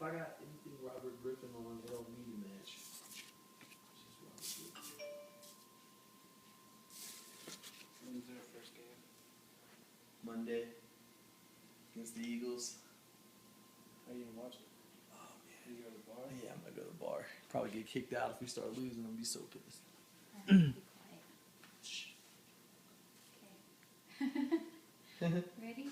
I got anything Robert Griffin on, it don't need a match. It's just Robert Griffin. When's their first game? Monday against the Eagles. How you gonna watch it? Oh man. You go to the bar? Yeah, I'm gonna go to the bar. Probably get kicked out if we start losing. I'm gonna be so pissed. Be quiet. Shh. Okay. Ready?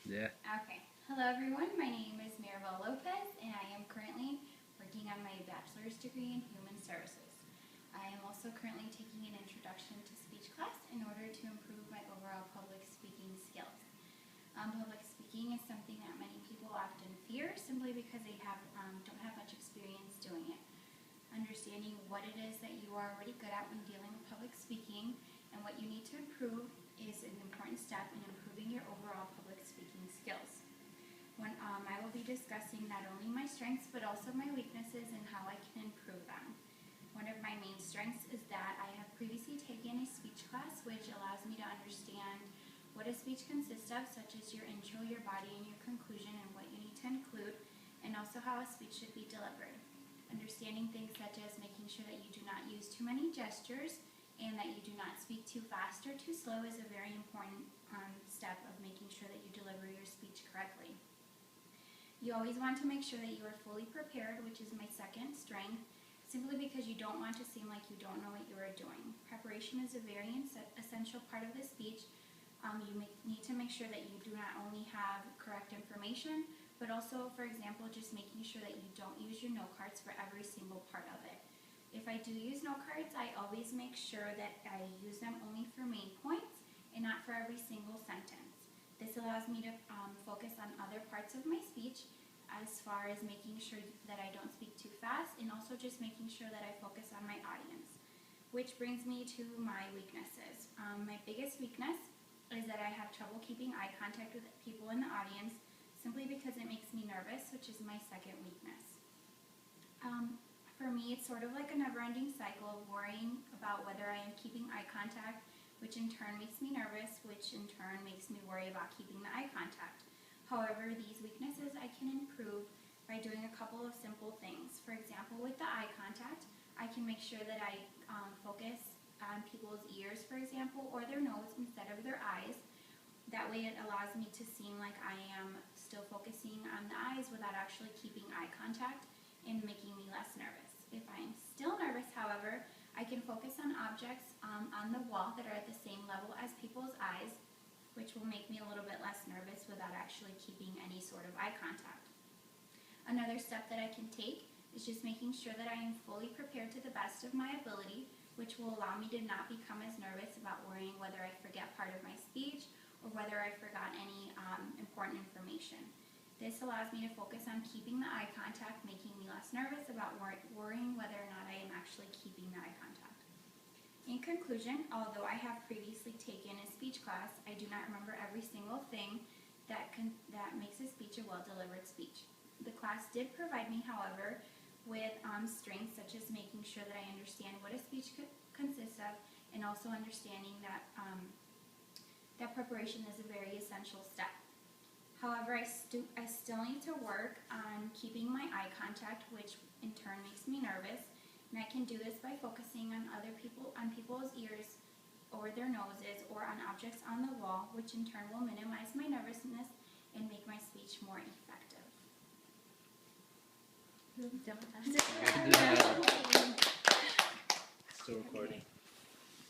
Yeah. Okay. Hello everyone, my name is Maribel Lopez and I am currently working on my bachelor's degree in human services. I am also currently taking an introduction to speech class in order to improve my overall public speaking skills. Public speaking is something that many people often fear simply because they don't have much experience doing it. Understanding what it is that you are already good at when dealing with public speaking and what you need to improve is an important step in improving your overall public speaking skills. I will be discussing not only my strengths but also my weaknesses and how I can improve them. One of my main strengths is that I have previously taken a speech class which allows me to understand what a speech consists of, such as your intro, your body, and your conclusion, and what you need to include, and also how a speech should be delivered. Understanding things such as making sure that you do not use too many gestures and that you do not speak too fast or too slow is a very important step of making sure that you deliver your speech correctly. You always want to make sure that you are fully prepared, which is my second strength, simply because you don't want to seem like you don't know what you are doing. Preparation is a very essential part of the speech. You need to make sure that you do not only have correct information, but also, for example, just making sure that you don't use your note cards for every single part of it. If I do use note cards, I always make sure that I use them only for main points and not for every single sentence. This allows me to focus on other parts of my speech, as far as making sure that I don't speak too fast and also just making sure that I focus on my audience. Which brings me to my weaknesses. My biggest weakness is that I have trouble keeping eye contact with people in the audience simply because it makes me nervous, which is my second weakness. For me, it's sort of like a never-ending cycle of worrying about whether I am keeping eye contact, which in turn makes me nervous, which in turn makes me worry about keeping the eye contact. However, these weaknesses I can improve by doing a couple of simple things. For example, with the eye contact, I can make sure that I focus on people's ears, for example, or their nose instead of their eyes. That way it allows me to seem like I am still focusing on the eyes without actually keeping eye contact and making me less nervous. If I'm still nervous, however, I can focus on objects on the wall that are at the same level as people's eyes, which will make me a little bit less nervous without actually keeping any sort of eye contact. Another step that I can take is just making sure that I am fully prepared to the best of my ability, which will allow me to not become as nervous about worrying whether I forget part of my speech or whether I forgot any important information. This allows me to focus on keeping the eye contact, making me less nervous about worrying whether or not I am actually keeping the eye contact. In conclusion, although I have previously taken a speech class, I do not remember every single thing that makes a speech a well-delivered speech. The class did provide me, however, with strengths such as making sure that I understand what a speech consists of and also understanding that, that preparation is a very essential step. However, I still need to work on keeping my eye contact, which in turn makes me nervous. And I can do this by focusing on people's ears or their noses or on objects on the wall, which in turn will minimize my nervousness and make my speech more effective. Done with that? Still recording.